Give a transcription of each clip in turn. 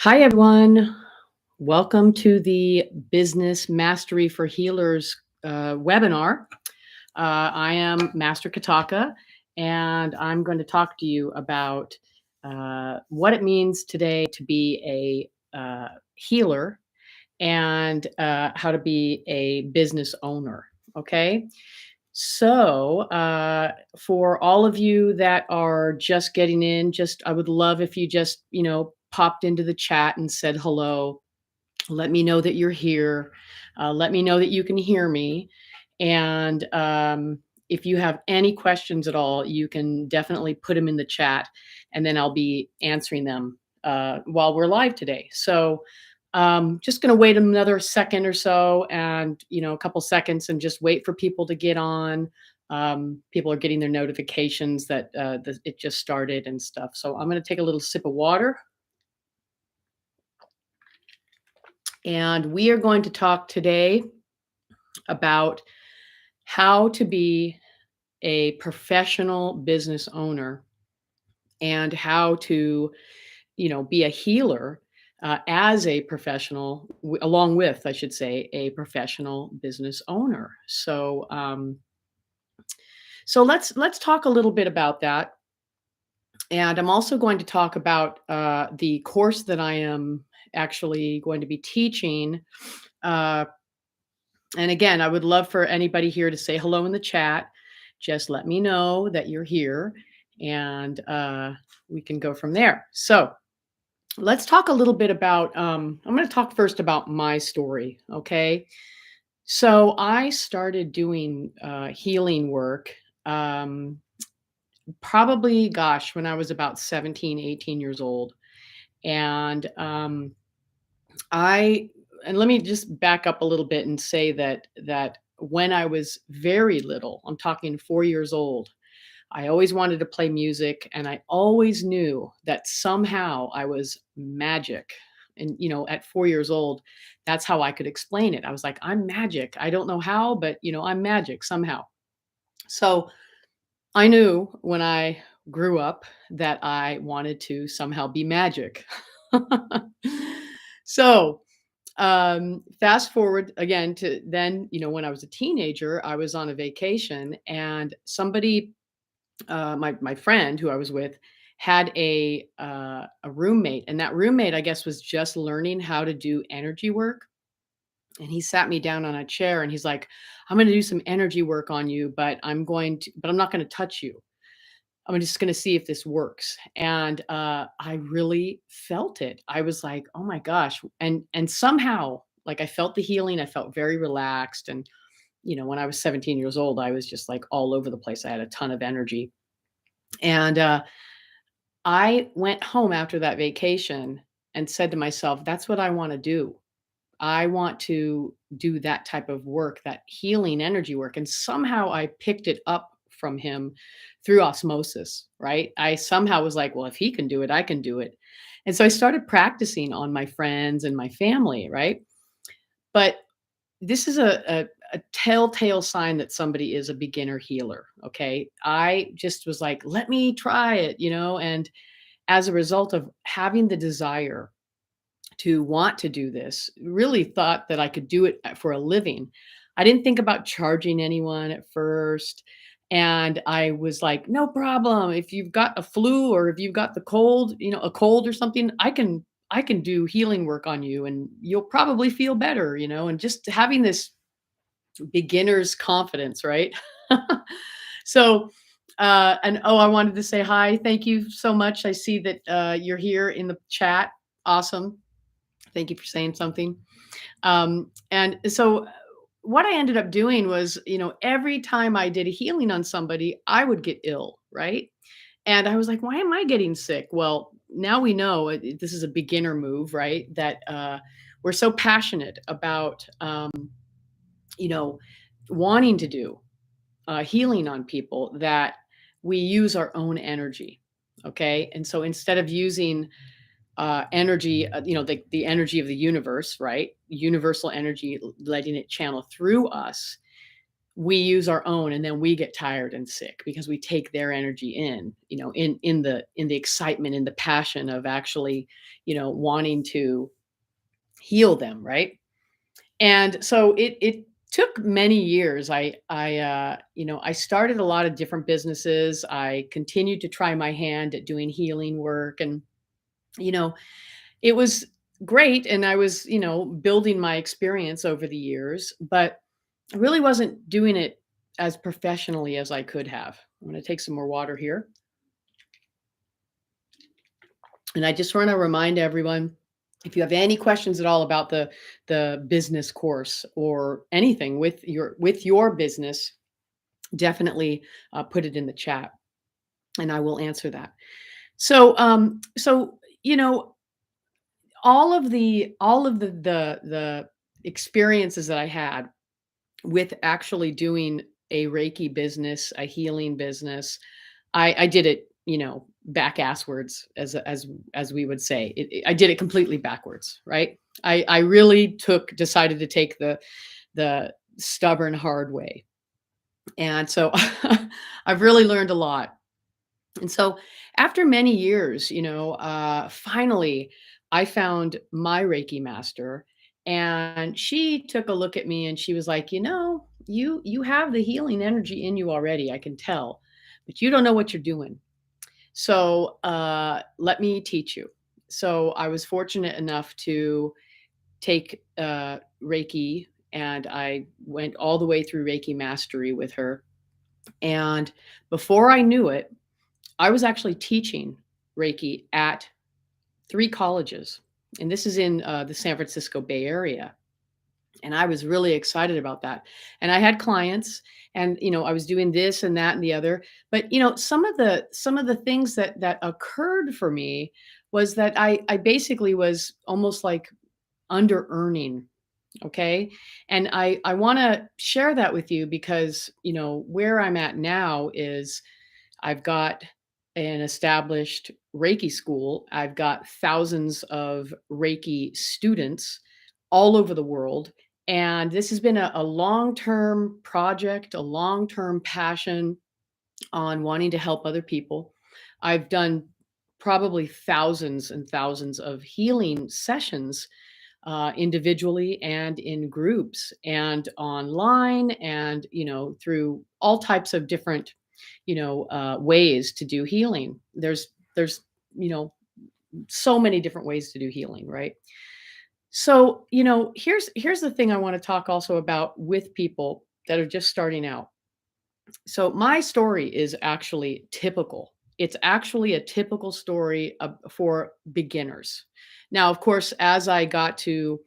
Hi, everyone. Welcome to the Business Mastery for Healers webinar. I am Master Kataka, and I'm going to talk to you about what it means today to be a healer and how to be a business owner. Okay. So, for all of you that are just getting in, I would love if you just, popped into the chat and said hello. Let me know that you're here. Let me know that you can hear me. And if you have any questions at all, you can definitely put them in the chat, and then I'll be answering them while we're live today. So, just going to wait another second or so, and a couple seconds, and just wait for people to get on. People are getting their notifications that it just started and stuff. So I'm going to take a little sip of water. And we are going to talk today about how to be a professional business owner and how to, be a healer as a professional, along with, I should say, a professional business owner. So let's talk a little bit about that. And I'm also going to talk about the course that I am actually going to be teaching. Uh, And again, I would love for anybody here to say hello in the chat. Just let me know that you're here, and we can go from there. So let's talk a little bit about. I'm going to talk first about my story. Okay. So I started doing healing work probably, gosh, when I was about 17, 18 years old. And I and let me just back up a little bit and say that when I was very little, I'm talking 4 years old, I always wanted to play music, and I always knew that somehow I was magic. And at 4 years old, that's how I could explain it. I was like, I'm magic. I don't know how, but I'm magic somehow. So I knew when I grew up that I wanted to somehow be magic. So fast forward again to then, when I was a teenager, I was on a vacation, and somebody, my friend who I was with, had a roommate, and that roommate, I guess, was just learning how to do energy work. And he sat me down on a chair, and he's like, "I'm going to do some energy work on you, but I'm not going to touch you. I'm just going to see if this works." And I really felt it. I was like, "Oh my gosh!" And somehow, like, I felt the healing. I felt very relaxed. And when I was 17 years old, I was just like all over the place. I had a ton of energy. And I went home after that vacation and said to myself, "That's what I want to do. I want to do that type of work, that healing energy work." And somehow I picked it up from him through osmosis, right? I somehow was like, well, if he can do it, I can do it. And so I started practicing on my friends and my family, right? But this is a telltale sign that somebody is a beginner healer. Okay. I just was like, let me try it, and as a result of having the desire to want to do this, really thought that I could do it for a living. I didn't think about charging anyone at first. And I was like, no problem. If you've got a flu, or if you've got the cold, a cold or something, I can do healing work on you, and you'll probably feel better, and just having this beginner's confidence, right? So, and oh, I wanted to say hi. Thank you so much. I see that you're here in the chat. Awesome. Thank you for saying something. And so what I ended up doing was, every time I did a healing on somebody, I would get ill, right? And I was like, why am I getting sick? Well, now we know this is a beginner move, right? That we're so passionate about, you know, wanting to do healing on people that we use our own energy. Okay. And so instead of using energy, the energy of the universe, right? Universal energy, letting it channel through us. we use our own and then we get tired and sick because we take their energy in, in the excitement, in the passion of actually, wanting to heal them, right? And so it took many years. I started a lot of different businesses. I continued to try my hand at doing healing work, and you know, it was great, and I was, building my experience over the years, but I really wasn't doing it as professionally as I could have. I'm going to take some more water here. And I just want to remind everyone, if you have any questions at all about the business course or anything with your business, definitely put it in the chat, and I will answer that. So all of the experiences that I had with actually doing a Reiki business, a healing business, I did it, back asswards, as we would say. I did it completely backwards, right? I really decided to take the stubborn hard way, and so I've really learned a lot. And so after many years, finally I found my Reiki master, and she took a look at me and she was like, you have the healing energy in you already. I can tell, but you don't know what you're doing. So let me teach you. So I was fortunate enough to take Reiki, and I went all the way through Reiki mastery with her. And before I knew it, I was actually teaching Reiki at 3 colleges, and this is in, the San Francisco Bay Area, and I was really excited about that, and I had clients, and, I was doing this and that and the other, but, some of the things that occurred for me was that I basically was almost like under earning, okay? And I wanna share that with you because, where I'm at now is I've got an established Reiki school. I've got thousands of Reiki students all over the world. And this has been a long term project, a long term passion on wanting to help other people. I've done probably thousands and thousands of healing sessions, individually and in groups and online, and through all types of different ways to do healing. There's you know so many different ways to do healing, right? So here's the thing I want to talk also about with people that are just starting out. So my story is actually typical. It's actually a typical story for beginners. Now, of course, as I got to,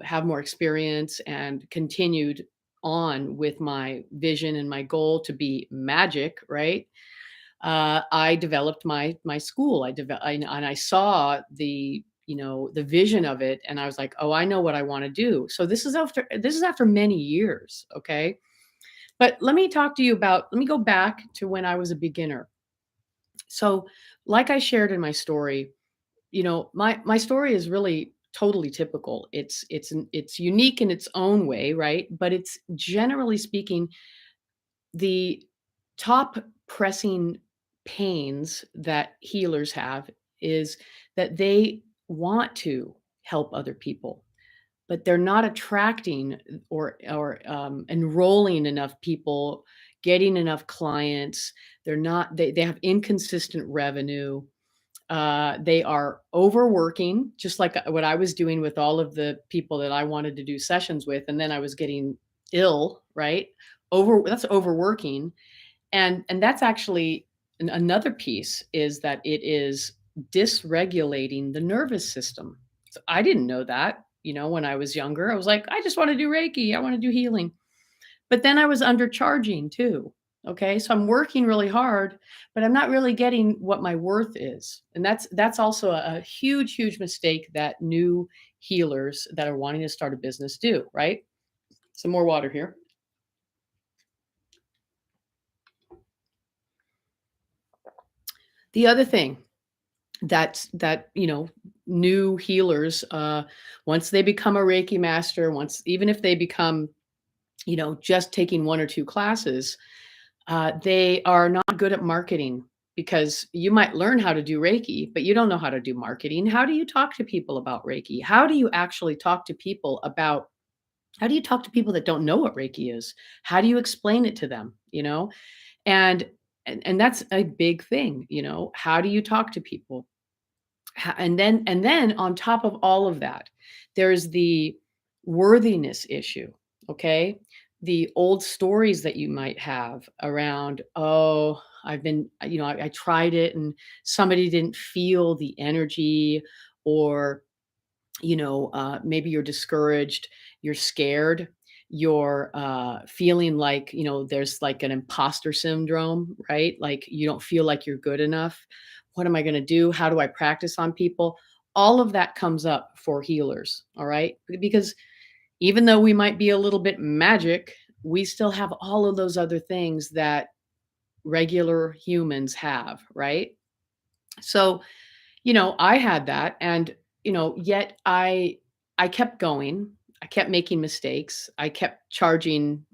have more experience and continued on with my vision and my goal to be magic, right? I developed my school. And I saw the vision of it, and I was like, oh, I know what I want to do. So this is after many years, okay? But let me go back to when I was a beginner. So, like I shared in my story, my story is really totally typical. It's unique in its own way, right? But it's generally speaking the top pressing pains that healers have is that they want to help other people, but they're not attracting or enrolling enough people, getting enough clients. They have inconsistent revenue. They are overworking, just like what I was doing with all of the people that I wanted to do sessions with, and then I was getting ill, right? That's overworking, and that's actually another piece is that it is dysregulating the nervous system. So I didn't know that, when I was younger. I was like, I just want to do Reiki, I want to do healing. But then I was undercharging too. Okay. So I'm working really hard, but I'm not really getting what my worth is. And that's also a huge, huge mistake that new healers that are wanting to start a business do, right? Some more water here. The other thing that new healers, once they become a Reiki master, once even if they become just taking 1 or 2 classes, they are not good at marketing because you might learn how to do Reiki, but you don't know how to do marketing. How do you talk to people about Reiki? How do you talk to people that don't know what Reiki is? How do you explain it to them, And and that's a big thing. How do you talk to people? And then on top of all of that, there's the worthiness issue, okay? The old stories that you might have around, oh, I tried it and somebody didn't feel the energy, or maybe you're discouraged, you're scared, you're feeling like, there's like an imposter syndrome, right? Like you don't feel like you're good enough. What am I going to do? How do I practice on people? All of that comes up for healers, all right? Because even though we might be a little bit magic, we still have all of those other things that regular humans have, right? So I had that, and, yet I kept going. I kept making mistakes. I kept charging,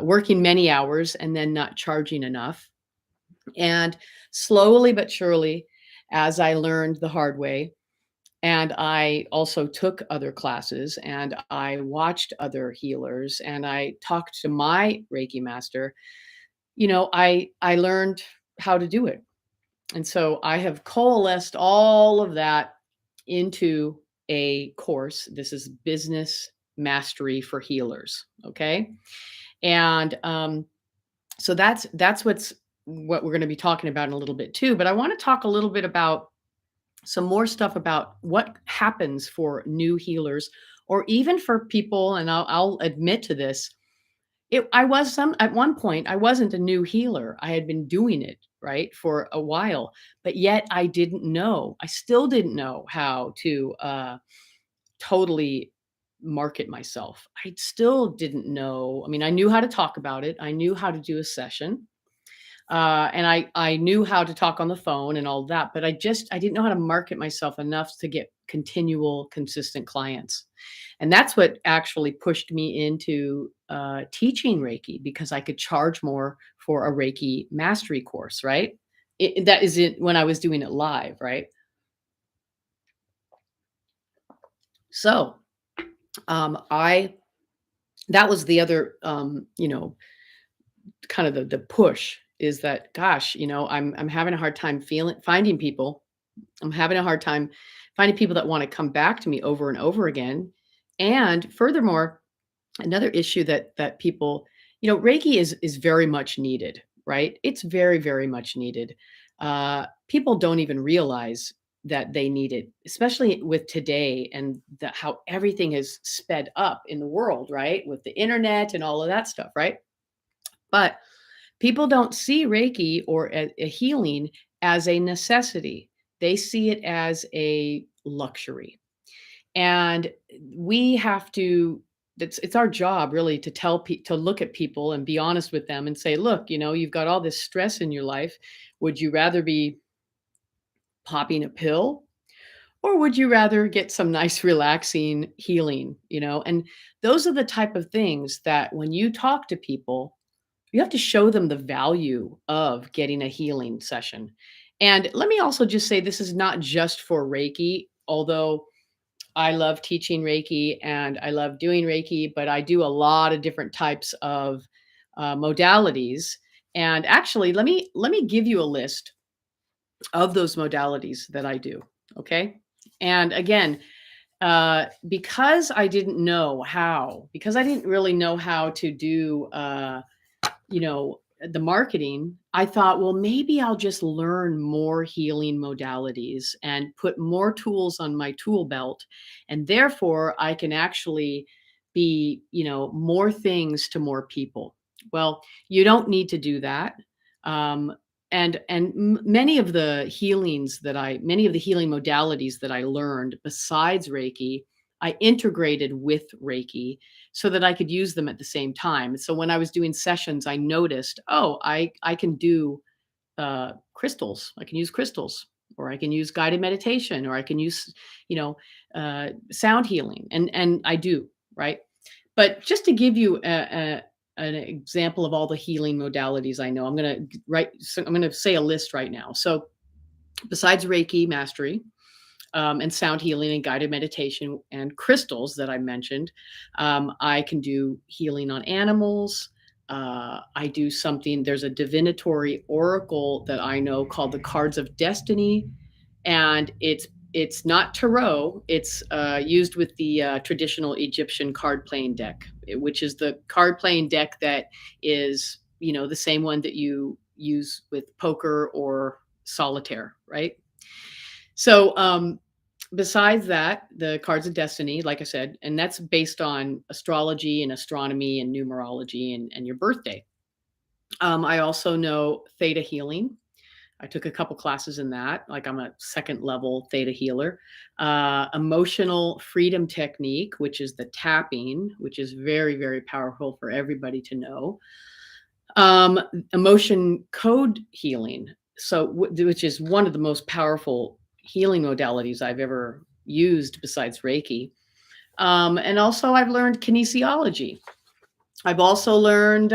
working many hours and then not charging enough. And slowly but surely, as I learned the hard way, and I also took other classes and I watched other healers and I talked to my Reiki master, I learned how to do it. And so I have coalesced all of that into a course. This is Business Mastery for Healers. Okay. And so that's what we're going to be talking about in a little bit too. But I want to talk a little bit about some more stuff about what happens for new healers, or even for people. And I'll admit to this, I was some at one point, I wasn't a new healer. I had been doing it, right, for a while, but yet I didn't know. I still didn't know how to totally market myself. I still didn't know. I mean, I knew how to talk about it. I knew how to do a session. And I knew how to talk on the phone and all that, but I didn't know how to market myself enough to get continual, consistent clients. And that's what actually pushed me into teaching Reiki, because I could charge more for a Reiki mastery course, right? That is it when I was doing it live, right? So I that was the other kind of the push, is that, gosh, I'm having a hard time feeling finding people. I'm having a hard time finding people that want to come back to me over and over again. And furthermore, another issue that people, Reiki is very much needed, right? It's very, very much needed. People don't even realize that they need it, especially with today and how everything is sped up in the world, right? With the internet and all of that stuff, right? But people don't see Reiki or a healing as a necessity. They see it as a luxury. And we have to it's our job really to to look at people and be honest with them and say, "Look, you've got all this stress in your life. Would you rather be popping a pill, or would you rather get some nice relaxing healing?" And those are the type of things that when you talk to people, you have to show them the value of getting a healing session. And let me also just say, this is not just for Reiki, although I love teaching Reiki and I love doing Reiki, but I do a lot of different types of modalities. And actually, let me give you a list of those modalities that I do. Okay. And again, because I didn't really know how to do the marketing, I thought, well, maybe I'll just learn more healing modalities and put more tools on my tool belt. And therefore, I can actually be, more things to more people. Well, you don't need to do that. Um, and many of the healing modalities that I learned besides Reiki, I integrated with Reiki so that I could use them at the same time. So when I was doing sessions, I noticed, oh, I can do crystals. I can use crystals, or I can use guided meditation, or I can use, sound healing, and I do, right. But just to give you an example of all the healing modalities I know, I'm gonna say a list right now. So besides Reiki mastery, and sound healing and guided meditation and crystals that I mentioned. I can do healing on animals. I do something, there's a divinatory oracle that I know called the Cards of Destiny, and it's not tarot. It's used with the traditional Egyptian card playing deck, which is the card playing deck that is, the same one that you use with poker or solitaire, right? So, besides that, the cards of destiny, like I said, and that's based on astrology and astronomy and numerology and your birthday. I also know theta healing. I took a couple classes in that. Like I'm a second level theta healer. Emotional freedom technique, which is the tapping, which is very, very powerful for everybody to know. Um, Emotion code healing, which is one of the most powerful healing modalities I've ever used besides Reiki. And also, I've learned kinesiology. I've also learned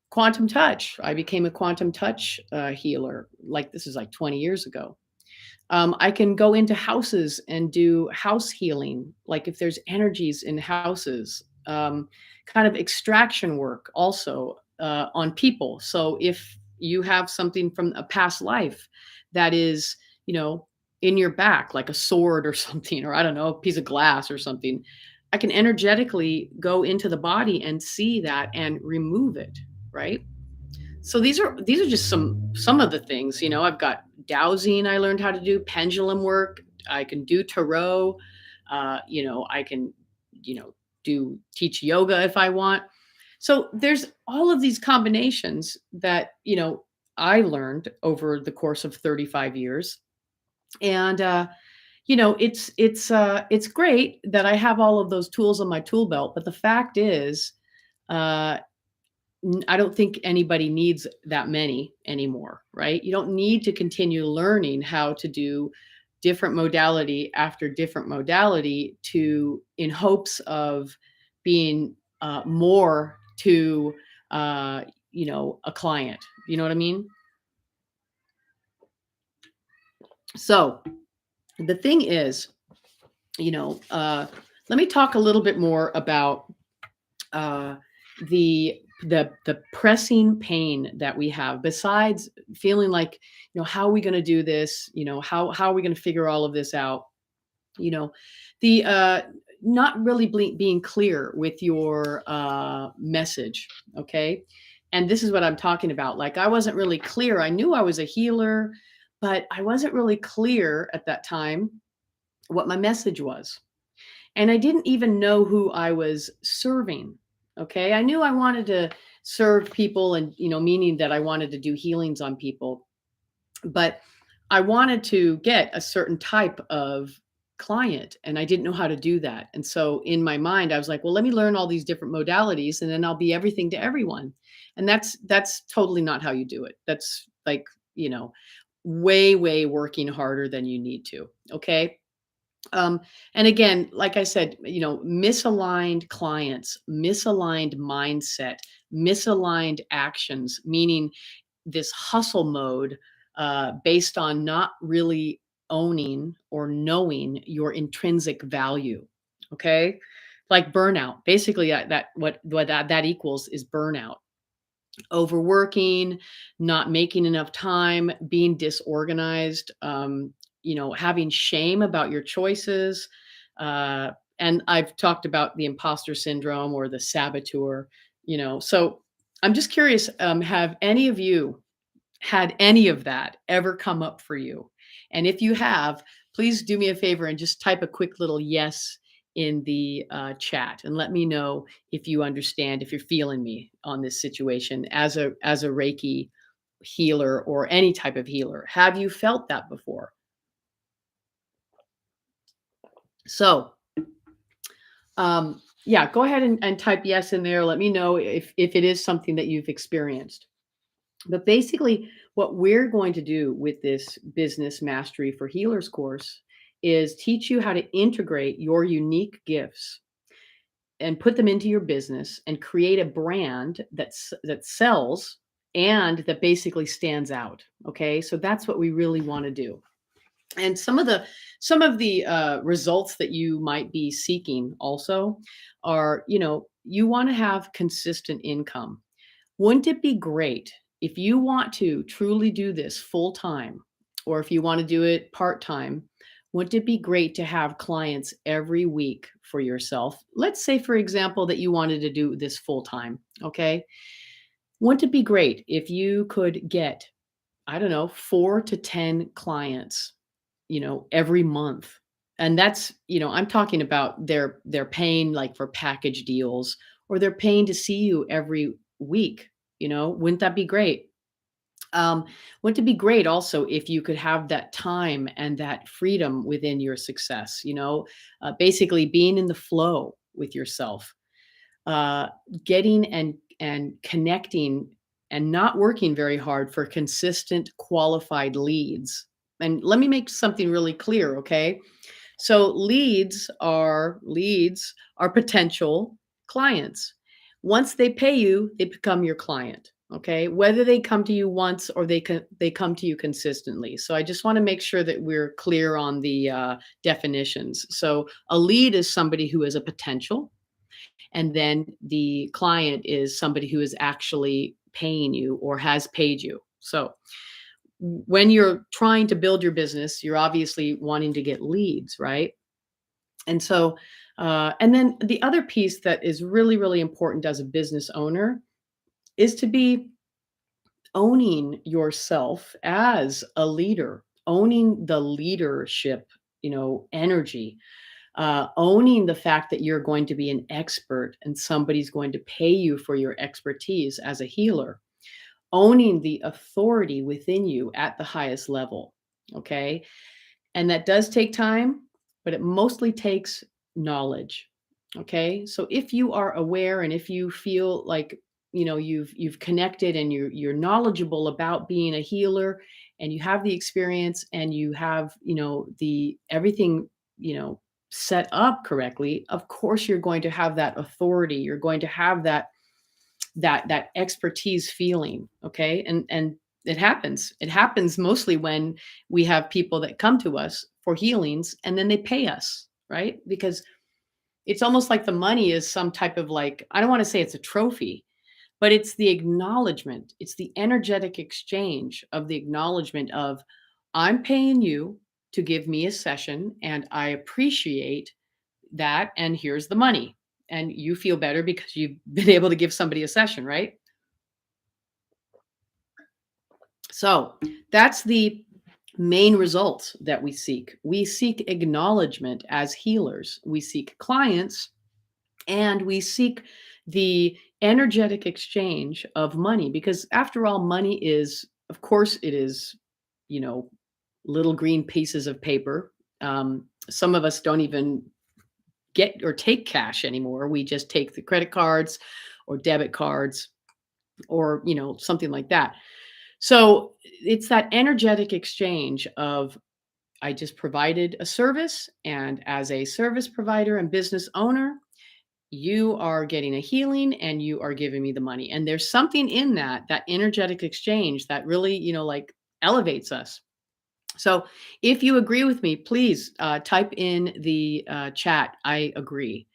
quantum touch. I became a quantum touch healer. Like this is like 20 years ago. I can go into houses and do house healing, like if there's energies in houses, kind of extraction work also on people. So if you have something from a past life that is, you know, in your back, like a sword or something, or I don't know, a piece of glass or something, I can energetically go into the body and see that and remove it, right? So these are just some of the things, I've got dowsing I learned how to do, pendulum work, I can do tarot, I can, you know, do teach yoga if I want. So there's all of these combinations that, I learned over the course of 35 years. And it's great that I have all of those tools on my tool belt, but the fact is, uh I don't think anybody needs that many anymore, right? You don't need to continue learning how to do different modality after different modality to in hopes of being more to a client. You know what I mean? So the thing is, you know, uh, let me talk a little bit more about uh, the pressing pain that we have besides feeling like, how are we going to do this, how are we going to figure all of this out, you know the not really being clear with your message. Okay, and this is what I'm talking about. Like I wasn't really clear. I knew I was a healer, but I wasn't really clear at that time what my message was, and I didn't even know who I was serving. Okay. I knew I wanted to serve people and, meaning that I wanted to do healings on people, but I wanted to get a certain type of client and I didn't know how to do that. And so in my mind, I was like, well, let me learn all these different modalities and then I'll be everything to everyone. And that's totally not how you do it. That's like, way, way working harder than you need to. Okay. Um, and again, like I said, misaligned clients, misaligned mindset, misaligned actions, meaning this hustle mode based on not really owning or knowing your intrinsic value. Okay. Like burnout. Basically, that equals is burnout. Overworking, not making enough time, being disorganized, having shame about your choices. Uh, and I've talked about the imposter syndrome or the saboteur, So I'm just curious, have any of you had any of that ever come up for you? And if you have, please do me a favor and just type a quick little yes in the chat and let me know if you understand, if you're feeling me on this situation as a Reiki healer or any type of healer. Have you felt that before? So, yeah, go ahead and type yes in there. Let me know if it is something that you've experienced. But basically, what we're going to do with this Business Mastery for Healers course is teach you how to integrate your unique gifts and put them into your business and create a brand that sells and that basically stands out. Okay, so that's what we really want to do. And some of the results that you might be seeking also are, you want to have consistent income. Wouldn't it be great if you want to truly do this full time, or if you want to do it part time? Wouldn't it be great to have clients every week for yourself? Let's say, for example, that you wanted to do this full time. Okay. Wouldn't it be great if you could get, I don't know, 4 to 10 clients, every month? And that's, I'm talking about they're paying like for package deals, or they're paying to see you every week. Wouldn't that be great? Um, wouldn't it be great also if you could have that time and that freedom within your success, basically being in the flow with yourself, uh, getting and connecting and not working very hard for consistent qualified leads. And let me make something really clear, okay? So leads are potential clients. Once they pay you, they become your client. Okay, whether they come to you once or they come to you consistently. So I just want to make sure that we're clear on the definitions. So a lead is somebody who is a potential, and then the client is somebody who is actually paying you or has paid you. So when you're trying to build your business, you're obviously wanting to get leads, right? And so, and then the other piece that is really, really important as a business owner is to be owning yourself as a leader, owning the leadership, energy, owning the fact that you're going to be an expert and somebody's going to pay you for your expertise as a healer, owning the authority within you at the highest level. Okay. And that does take time, but it mostly takes knowledge. Okay. So if you are aware and if you feel like, you've connected and you're knowledgeable about being a healer, and you have the experience, and you have, the everything, you know, set up correctly, of course you're going to have that authority. You're going to have that expertise feeling. Okay. And it happens mostly when we have people that come to us for healings and then they pay us, right? Because it's almost like the money is some type of, like, I don't want to say it's a trophy, but it's the acknowledgement. It's the energetic exchange of the acknowledgement of, I'm paying you to give me a session and I appreciate that, and here's the money. And you feel better because you've been able to give somebody a session, right? So that's the main results that we seek. We seek acknowledgement as healers, we seek clients, and we seek the energetic exchange of money, because after all, money is, of course, it is, you know, little green pieces of paper. Some of us don't even get or take cash anymore. We just take the credit cards or debit cards, or, something like that. So it's that energetic exchange of, I just provided a service, and as a service provider and business owner, you are getting a healing and you are giving me the money. And there's something in that energetic exchange that really, like, elevates us. So if you agree with me, please type in the chat, I agree.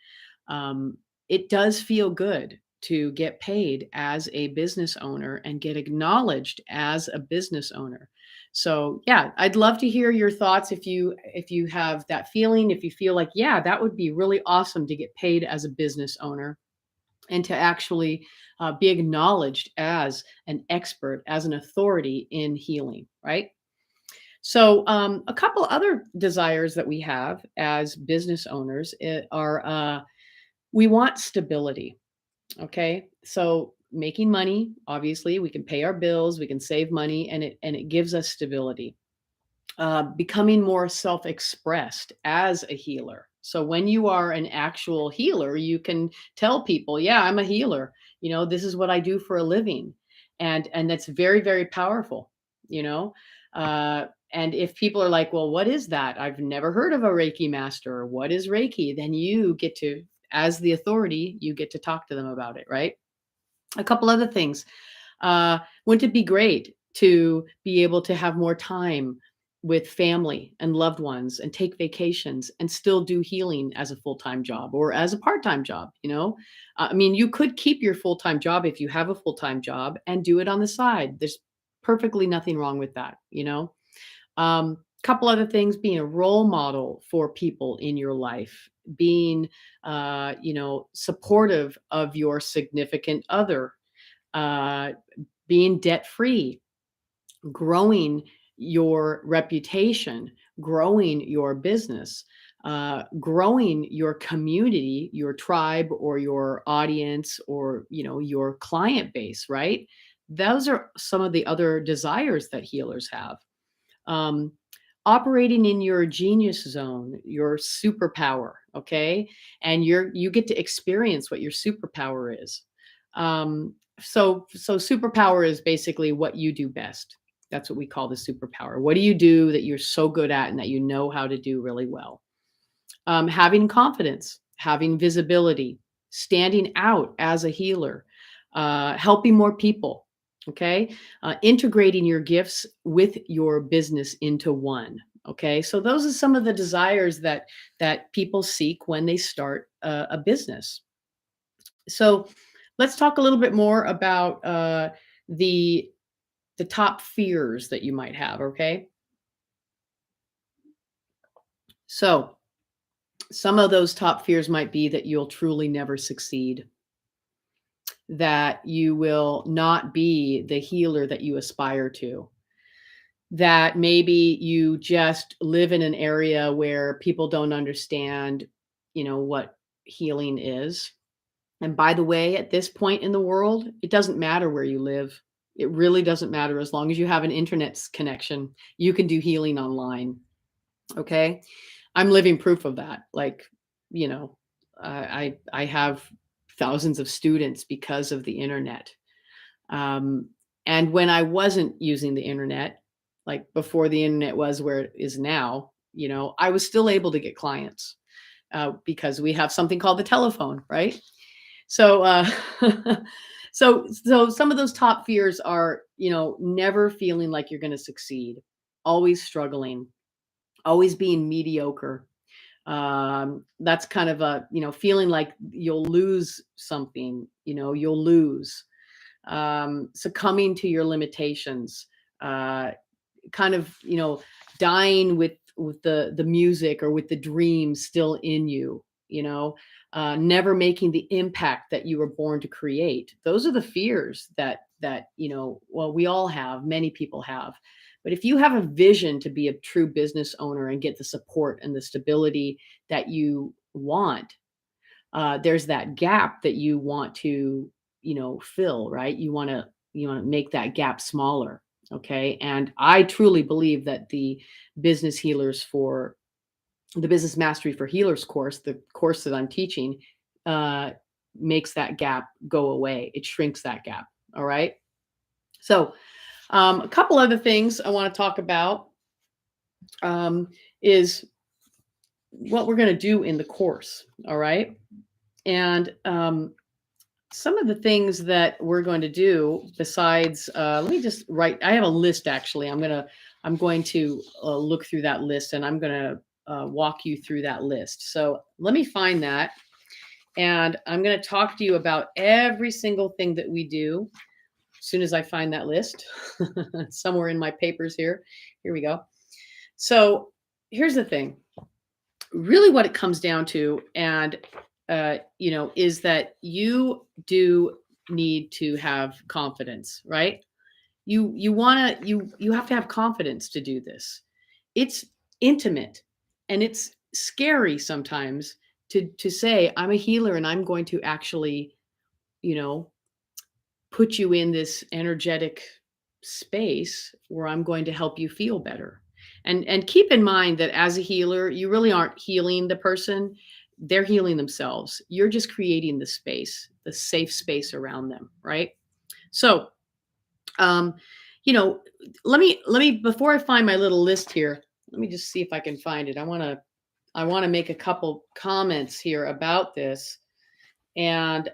Um, it does feel good to get paid as a business owner and get acknowledged as a business owner. So yeah, I'd love to hear your thoughts. If you have that feeling, if you feel like, yeah, that would be really awesome to get paid as a business owner and to actually be acknowledged as an expert, as an authority in healing, right? So, a couple other desires that we have as business owners are, we want stability. Okay. So making money, obviously, we can pay our bills, we can save money, and it gives us stability. Becoming more self-expressed as a healer. So when you are an actual healer, you can tell people, "Yeah, I'm a healer. This is what I do for a living," and that's very, very powerful. You know, and if people are like, "Well, what is that? I've never heard of a Reiki master. What is Reiki?" Then you get to as the authority, you get to talk to them about it, right? A couple other things. Wouldn't it be great to be able to have more time with family and loved ones and take vacations and still do healing as a full-time job or as a part-time job, you know? I mean, you could keep your full-time job if you have a full-time job and do it on the side. There's perfectly nothing wrong with that, you know? Couple other things, being a role model for people in your life, being, supportive of your significant other, uh, being debt free, growing your reputation, growing your business, growing your community, your tribe or your audience or, your client base, right? Those are some of the other desires that healers have. um, Operating in your genius zone, your superpower, okay? And you get to experience what your superpower is. So superpower is basically what you do best. That's what we call the superpower. What do you do that you're so good at and that you know how to do really well? Having confidence, having visibility, standing out as a healer, helping more people. Okay, integrating your gifts with your business into one. Okay, so those are some of the desires that people seek when they start a business. So let's talk a little bit more about the the top fears that you might have. Okay, so some of those top fears might be that you'll truly never succeed, that you will not be the healer that you aspire to, that maybe you just live in an area where people don't understand, what healing is. And by the way, at this point in the world, it doesn't matter where you live. It really doesn't matter as long as you have an connection. You can do healing online. Okay. I'm living proof of that. Like, you know, I have thousands of students because of the internet. Um, and when I wasn't using the internet, like before the internet was where it is now, I was still able to get clients because we have something called the telephone, right? So, so some of those top fears are, never feeling like you're going to succeed, always struggling, always being mediocre. That's kind of a, feeling like you'll lose something, you'll lose, succumbing to your limitations, uh, kind of, dying with the music or with the dream still in you, never making the impact that you were born to create. Those are the fears that well, we all have, many people have. But if you have a vision to be a true business owner and get the support and the stability that you want, there's that gap that you want to, fill, right? You want to make that gap smaller. Okay. And I truly believe that the business mastery for healers course, the course that I'm teaching, uh, makes that gap go away. It shrinks that gap. All right. So, a couple other things I want to talk about is what we're going to do in the course. All right. And some of the things that we're going to do besides, let me just write. I have a list actually. I'm going to look through that list, and I'm going to walk you through that list. So let me find that, and I'm going to talk to you about every single thing that we do as soon as I find that list. Somewhere in my papers here. Here we go. So here's the thing. Really, what it comes down to, and is that you do need to have confidence, right? You have to have confidence to do this. It's intimate, and it's scary sometimes to say I'm a healer and I'm going to actually, you know, put you in this energetic space where I'm going to help you feel better. And keep in mind that as a healer, you really aren't healing the person. They're healing themselves. You're just creating the space, the safe space around them, right? So, um, you know, let me before I find my little list here, let me just see if I can find it. I want to make a couple comments here about this. And,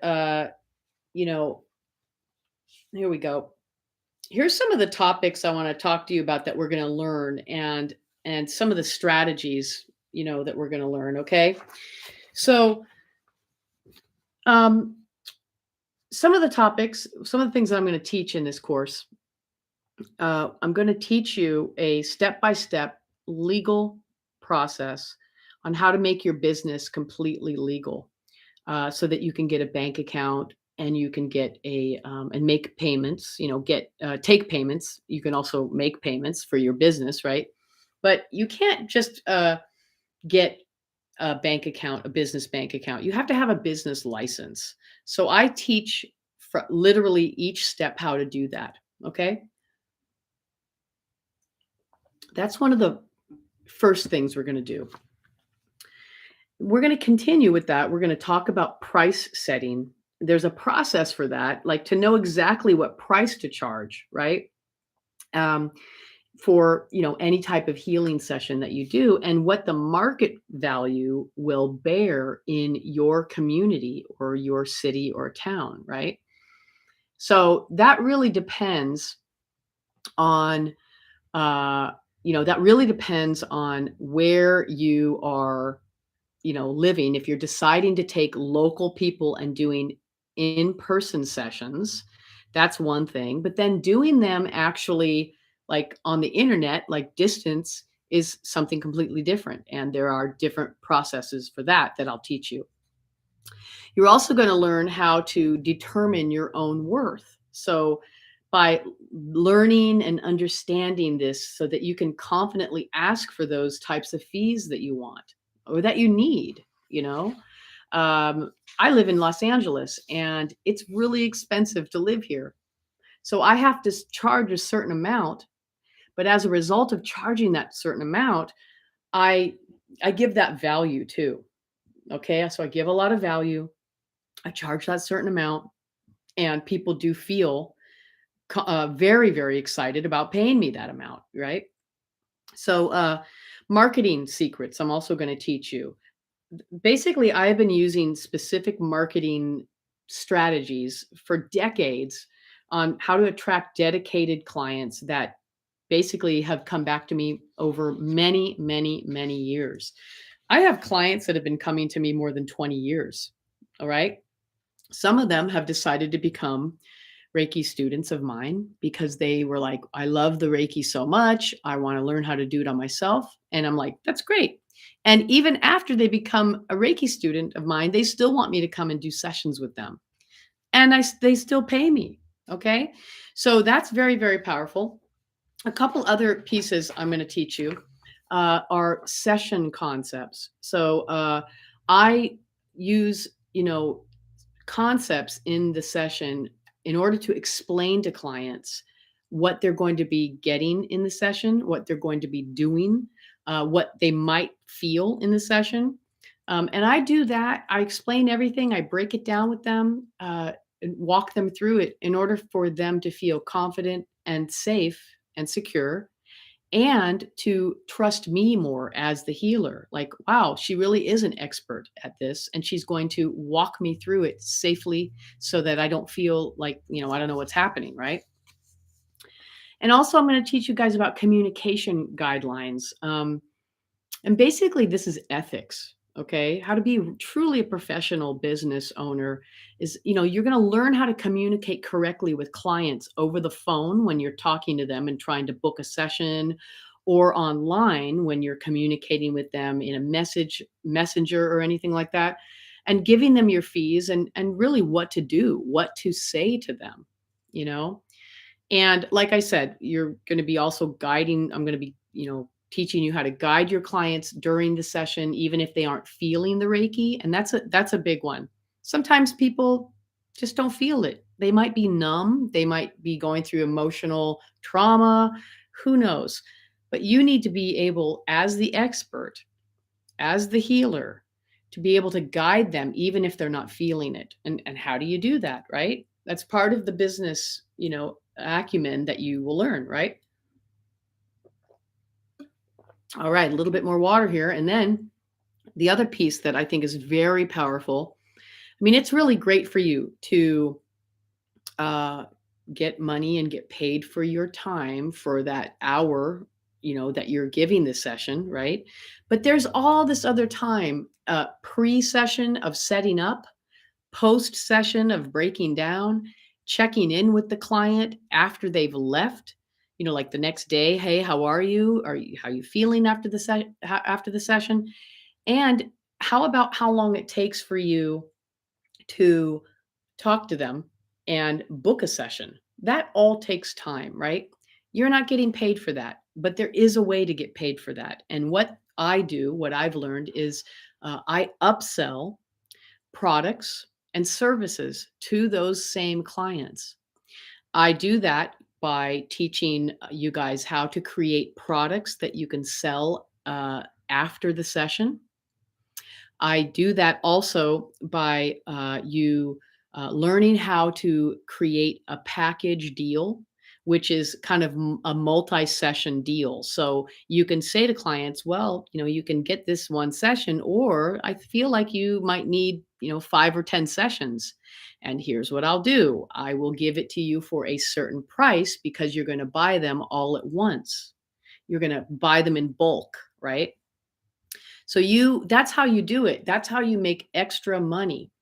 you know, here we go. Here's some of the topics I want to talk to you about that we're going to learn, and some of the strategies, that we're going to learn. Okay. So, um, some of the topics, some of the things that I'm going to teach in this course, I'm going to teach you a step by step legal process on how to make your business completely legal, so that you can get a bank account and you can get and make payments. Get take payments. You can also make payments for your business, right? But you can't just get a bank account, a business bank account. You have to have a business license. So I teach literally each step how to do that. Okay, that's one of the first things we're going to do. We're going to continue with that. We're going to talk about price setting. There's a process for that, like to know exactly what price to charge, right? Um, for any type of healing session that you do, and what the market value will bear in your community or your city or town, right? So that really depends on that really depends on where you are, living. If you're deciding to take local people and doing in-person sessions, that's one thing. But then doing them actually like on the internet, like distance, is something completely different. And there are different processes for that that I'll teach you. You're also going to learn how to determine your own worth. So by learning and understanding this so that you can confidently ask for those types of fees that you want or that you need, you know. I live in Los Angeles and it's really expensive to live here. So I have to charge a certain amount, but as a result of charging that certain amount, I I give that value too. Okay? So I give a lot of value. I charge that certain amount, and people do feel very, very excited about paying me that amount, right? So, marketing secrets, I'm also going to teach you. Basically, I've been using specific marketing strategies for decades on how to attract dedicated clients that basically have come back to me over many, many, many years. I have clients that have been coming to me more than 20 years. All right. Some of them have decided to become Reiki students of mine because they were like, I love the Reiki so much. I want to learn how to do it on myself. And I'm like, that's great. And even after they become a Reiki student of mine, they still want me to come and do sessions with them. And they still pay me. Okay. So that's very, very powerful. A couple other pieces I'm going to teach you are session concepts. So I use, concepts in the session in order to explain to clients what they're going to be getting in the session, what they're going to be doing, what they might feel in the session. And I do that. I explain everything. I break it down with them, and walk them through it in order for them to feel confident and safe and secure, and to trust me more as the healer. Like, wow, she really is an expert at this, and she's going to walk me through it safely so that I don't feel like, I don't know what's happening, right? And also, I'm going to teach you guys about communication guidelines. And basically, this is ethics. Okay. How to be truly a professional business owner is, you're going to learn how to communicate correctly with clients over the phone when you're talking to them and trying to book a session, or online when you're communicating with them in a messenger or anything like that, and giving them your fees, and really what to do, what to say to them, you know? And like I said, you're going to be also guiding, I'm going to be, teaching you how to guide your clients during the session, even if they aren't feeling the Reiki. And that's a big one. Sometimes people just don't feel it. They might be numb. They might be going through emotional trauma. Who knows? But you need to be able, as the expert, as the healer, to be able to guide them even if they're not feeling it. And how do you do that, right? That's part of the business, acumen that you will learn, right? All right, a little bit more water here. And then the other piece that I think is very powerful, I mean, it's really great for you to uh, get money and get paid for your time for that hour, that you're giving this session, right? But there's all this other time, pre-session of setting up, post-session of breaking down, checking in with the client after they've left, like the next day, "Hey, how are you? How you feeling after after the session?" And how about how long it takes for you to talk to them and book a session? That all takes time, right? You're not getting paid for that, but there is a way to get paid for that. And what I've learned is, I upsell products and services to those same clients. I do that by teaching you guys how to create products that you can sell after the session. I do that also by you learning how to create a package deal, which is kind of a multi session deal. So you can say to clients, well, you can get this one session, or I feel like you might need, 5 or 10 sessions. And here's what I'll do: I will give it to you for a certain price because you're going to buy them all at once. You're going to buy them in bulk, right? So that's how you do it. That's how you make extra money.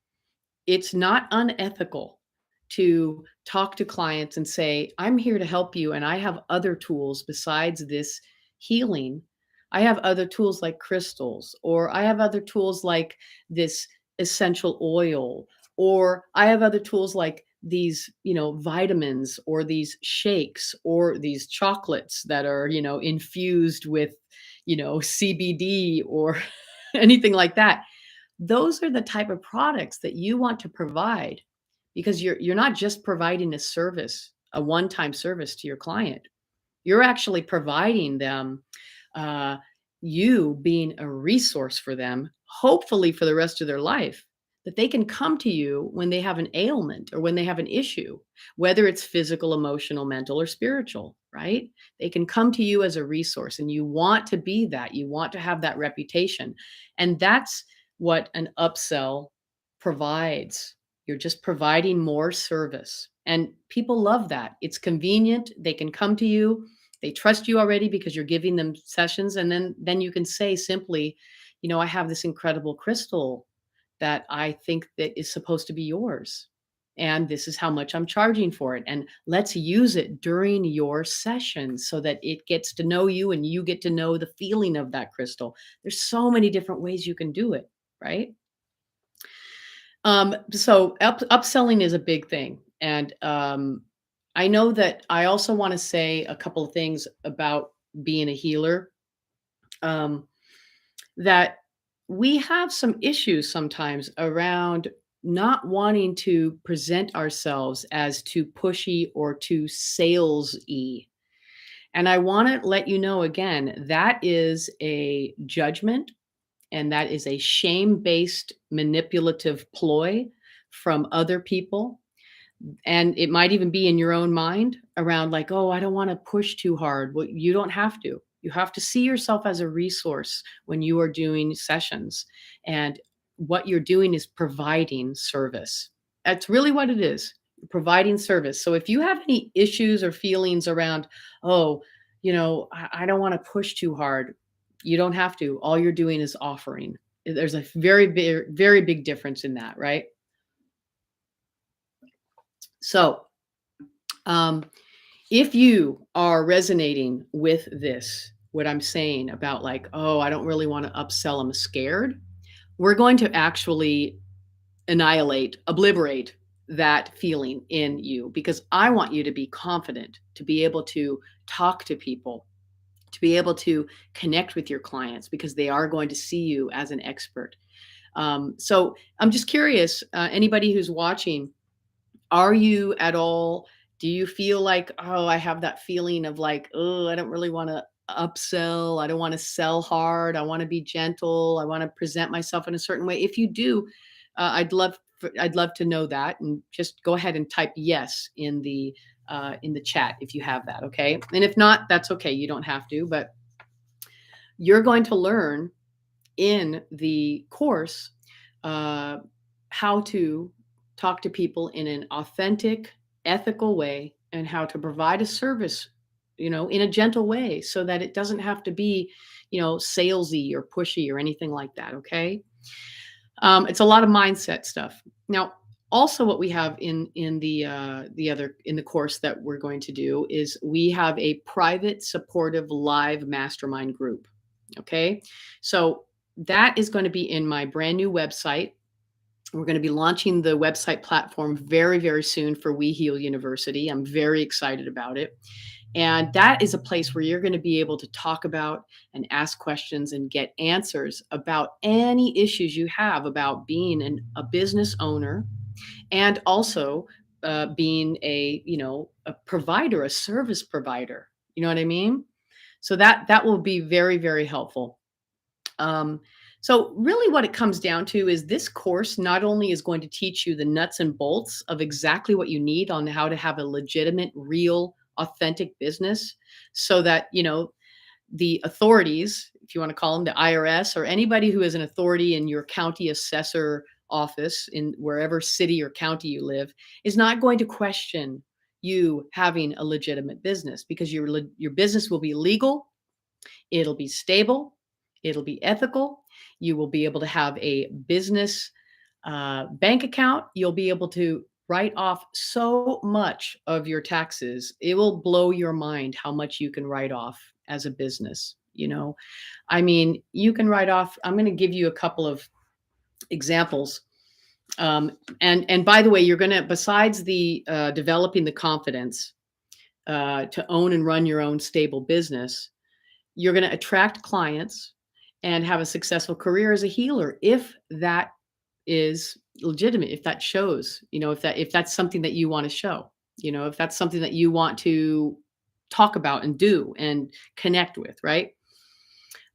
It's not unethical to talk to clients and say, "I'm here to help you and I have other tools besides this healing. I have other tools like crystals, or I have other tools like this essential oil, or I have other tools like these, vitamins, or these shakes, or these chocolates that are, infused with, CBD, or anything like that." Those are the type of products that you want to provide, because you're not just providing a service, a one-time service to your client. You're actually providing them, uh, you being a resource for them, hopefully for the rest of their life, that they can come to you when they have an ailment or when they have an issue, whether it's physical, emotional, mental, or spiritual, right? They can come to you as a resource, and you want to be that. You want to have that reputation. And that's what an upsell provides. You're just providing more service. And people love that. It's convenient. They can come to you, they trust you already because you're giving them sessions, and then you can say simply, "I have this incredible crystal that I think that is supposed to be yours. And this is how much I'm charging for it. And let's use it during your session so that it gets to know you and you get to know the feeling of that crystal." There's so many different ways you can do it, right? So upselling is a big thing. And I know that I also want to say a couple of things about being a healer. Um, that we have some issues sometimes around not wanting to present ourselves as too pushy or too salesy. And I want to let you know again, that is a judgment, and that is a shame based manipulative ploy from other people. And it might even be in your own mind around like, "Oh, I don't want to push too hard." Well, you don't have to. You have to see yourself as a resource when you are doing sessions. And what you're doing is providing service. That's really what it is, providing service. So if you have any issues or feelings around, "Oh, I don't want to push too hard," you don't have to. All you're doing is offering. There's a very big difference in that, right? So, um, if you are resonating with this, what I'm saying about like, "Oh, I don't really want to upsell, I'm scared," we're going to actually obliterate that feeling in you, because I want you to be confident, to be able to talk to people, to be able to connect with your clients, because they are going to see you as an expert. So I'm just curious, anybody who's watching, are you at all, do you feel like, "Oh, I have that feeling of like, oh, I don't really wanna upsell, I don't wanna sell hard, I wanna be gentle, I wanna present myself in a certain way." If you do, I'd love to know that, and just go ahead and type "yes" in the chat if you have that, okay? And if not, that's okay, you don't have to, but you're going to learn in the course, uh how to talk to people in an authentic, ethical way and how to provide a service, in a gentle way so that it doesn't have to be, salesy or pushy or anything like that. Okay. It's a lot of mindset stuff. Now, also what we have in the other in the course that we're going to do is we have a private supportive live mastermind group. Okay. So that is going to be in my brand new website. We're going to be launching the website platform very, very soon for We Heal University. I'm very excited about it. And that is a place where you're going to be able to talk about and ask questions and get answers about any issues you have about being a business owner and also being a provider, a service provider. You know what I mean? So that will be very, very helpful. Um, so really what it comes down to is this course not only is going to teach you the nuts and bolts of exactly what you need on how to have a legitimate, real, authentic business so that, the authorities, if you want to call them the IRS or anybody who is an authority in your county assessor office in wherever city or county you live is not going to question you having a legitimate business because your business will be legal. It'll be stable. It'll be ethical. You will be able to have a business bank account. You'll be able to write off so much of your taxes. It will blow your mind how much you can write off as a business. I mean, you can write off. I'm going to give you a couple of examples. And by the way, you're going to, besides the developing the confidence to own and run your own stable business, you're going to attract clients and have a successful career as a healer if that is legitimate, if that shows, if that's something that you want to show, if that's something that you want to talk about and do and connect with, right?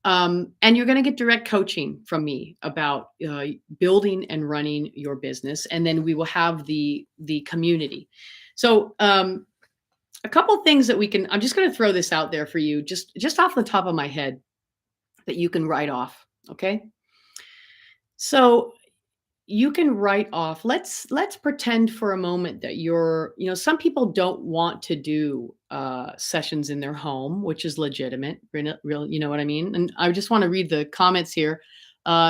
And you're going to get direct coaching from me about building and running your business, and then we will have the community. So a couple things that we can. I'm just going to throw this out there for you, just off the top of my head, that you can write off. Okay, so you can write off. Let's pretend for a moment that some people don't want to do sessions in their home, which is legitimate. Real, you know what I mean? And I just want to read the comments here.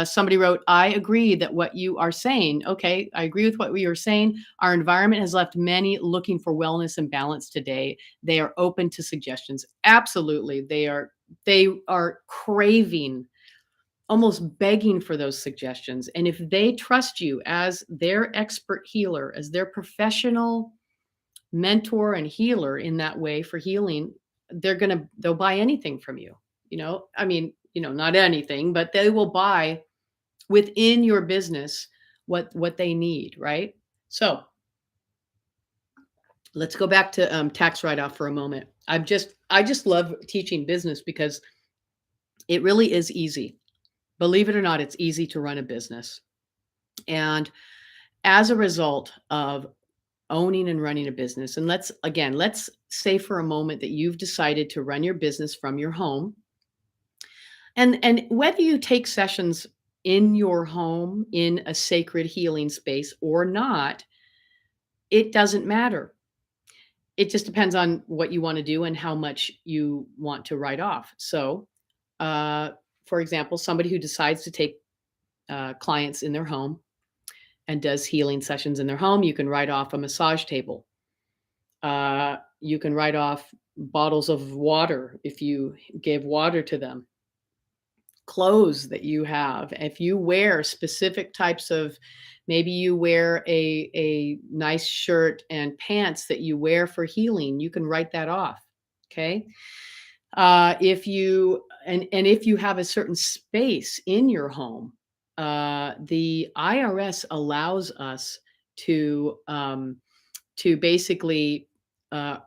Somebody wrote, I agree that what you are saying. Okay, I agree with what we are saying. Our environment has left many looking for wellness and balance today. They are open to suggestions. Absolutely. They are craving, almost begging for those suggestions. And if they trust you as their expert healer, as their professional mentor and healer in that way for healing, they'll buy anything from you. I mean, not anything, but they will buy within your business what they need, right? So let's go back to tax write-off for a moment. I just love teaching business because it really is easy. Believe it or not, it's easy to run a business. And as a result of owning and running a business, and let's say for a moment that you've decided to run your business from your home. And whether you take sessions in your home in a sacred healing space or not, it doesn't matter. It just depends on what you want to do and how much you want to write off. So, uh, for example, somebody who decides to take clients in their home and does healing sessions in their home, you can write off a massage table. You can write off bottles of water if you gave water to them, clothes that you have. If you wear specific types of, maybe you wear a nice shirt and pants that you wear for healing, you can write that off. Okay. If you and if you have a certain space in your home, the IRS allows us to basically uh,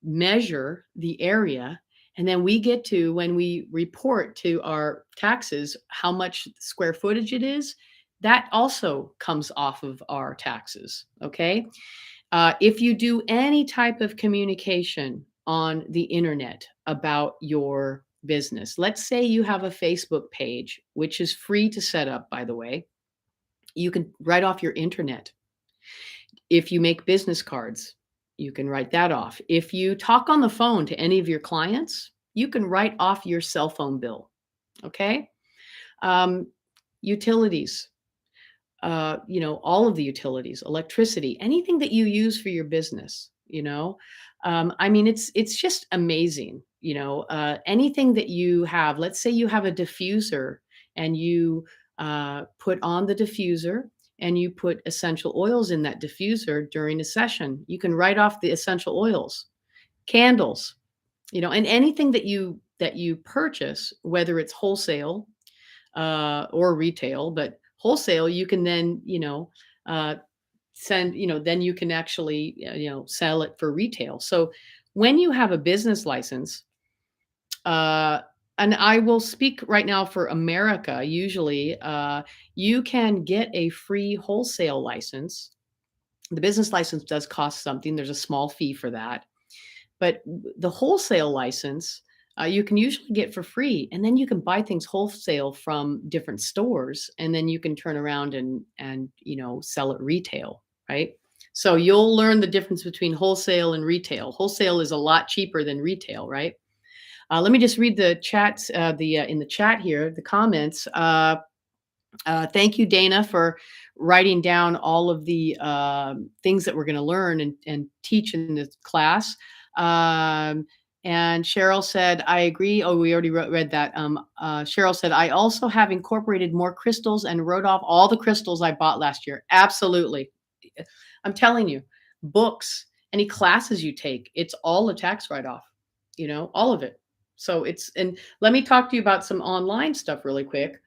measure the area, and then we get to, when we report to our taxes how much square footage it is, that also comes off of our taxes. Okay. If you do any type of communication on the internet about your business, let's say you have a Facebook page, which is free to set up, by the way. You can write off your internet. If you make business cards, you can write that off. If you talk on the phone to any of your clients, you can write off your cell phone bill. Okay. Um, Utilities, all of the utilities, electricity, anything that you use for your business, I mean, it's just amazing. Anything that you have. Let's say you have a diffuser, and you put on the diffuser, and you put essential oils in that diffuser during a session. You can write off the essential oils, candles, and anything that you purchase, whether it's wholesale or retail, but wholesale, you can then, uh, then you can actually, sell it for retail. So when you have a business license, uh, and I will speak right now for America, usually, you can get a free wholesale license. The business license does cost something. There's a small fee for that. But the wholesale license, you can usually get for free, and then you can buy things wholesale from different stores, and then you can turn around and sell it retail, right? So you'll learn the difference between wholesale and retail. Wholesale is a lot cheaper than retail, right? Let me just read the chats, the in the chat here, the comments. Thank you, Dana, for writing down all of the things that we're going to learn and teach in this class. Um, and Cheryl said, I agree. Oh, we already read that. Cheryl said, I also have incorporated more crystals and wrote off all the crystals I bought last year. Absolutely. I'm telling you, books, any classes you take, it's all a tax write off, all of it. So and let me talk to you about some online stuff really quick.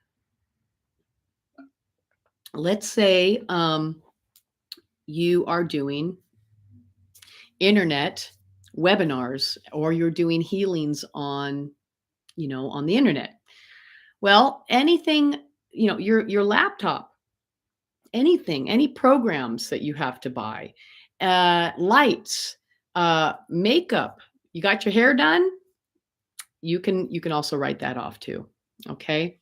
Let's say you are doing internet webinars, or you're doing healings on the internet. Well, anything, your laptop, anything, any programs that you have to buy, lights, makeup, you got your hair done, you can also write that off too. Okay.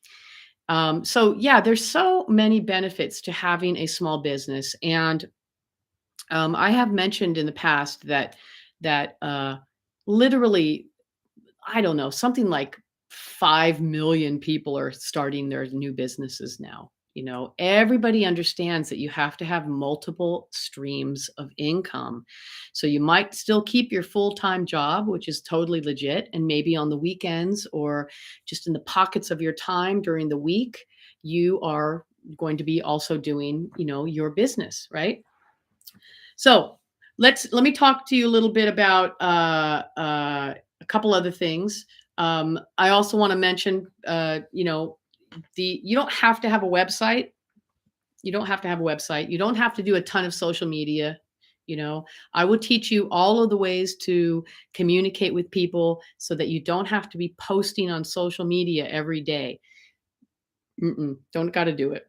So yeah, there's so many benefits to having a small business. And I have mentioned in the past that literally, I don't know, something like 5 million people are starting their new businesses now. Everybody understands that you have to have multiple streams of income. So you might still keep your full-time job, which is totally legit, and maybe on the weekends or just in the pockets of your time during the week, you are going to be also doing, your business, right? So let me talk to you a little bit about a couple other things. I also want to mention, you don't have to have a website. You don't have to have a website. You don't have to do a ton of social media. I will teach you all of the ways to communicate with people so that you don't have to be posting on social media every day. Don't got to do it.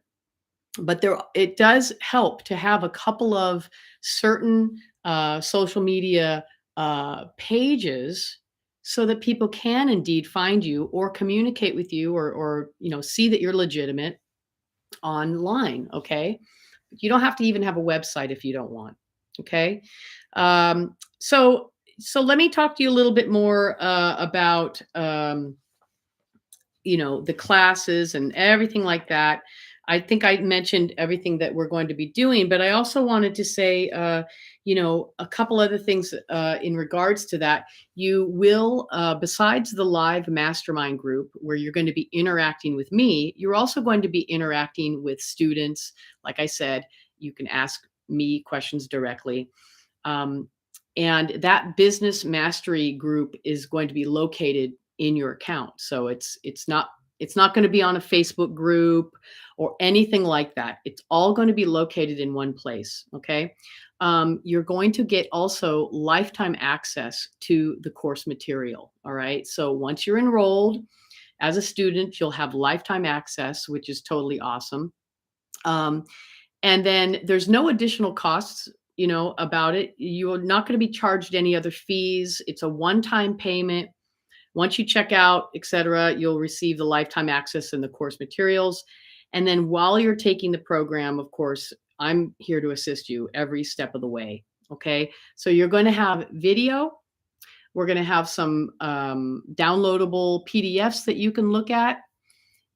But it does help to have a couple of certain social media pages so that people can indeed find you or communicate with you, or see that you're legitimate online. Okay. You don't have to even have a website if you don't want. Okay. So let me talk to you a little bit more about the classes and everything like that. I think I mentioned everything that we're going to be doing, but I also wanted to say, a couple other things in regards to that. You will, besides the live mastermind group where you're going to be interacting with me, you're also going to be interacting with students. Like I said, you can ask me questions directly. And that business mastery group is going to be located in your account. So it's not going to be on a Facebook group or anything like that. It's all going to be located in one place. Okay. You're going to get also lifetime access to the course material. All right. So once you're enrolled as a student, you'll have lifetime access, which is totally awesome. And then there's no additional costs, about it. You're not going to be charged any other fees. It's a one-time payment. Once you check out, etc., you'll receive the lifetime access and the course materials. And then while you're taking the program, of course, I'm here to assist you every step of the way. Okay. So you're going to have video. We're going to have some downloadable PDFs that you can look at.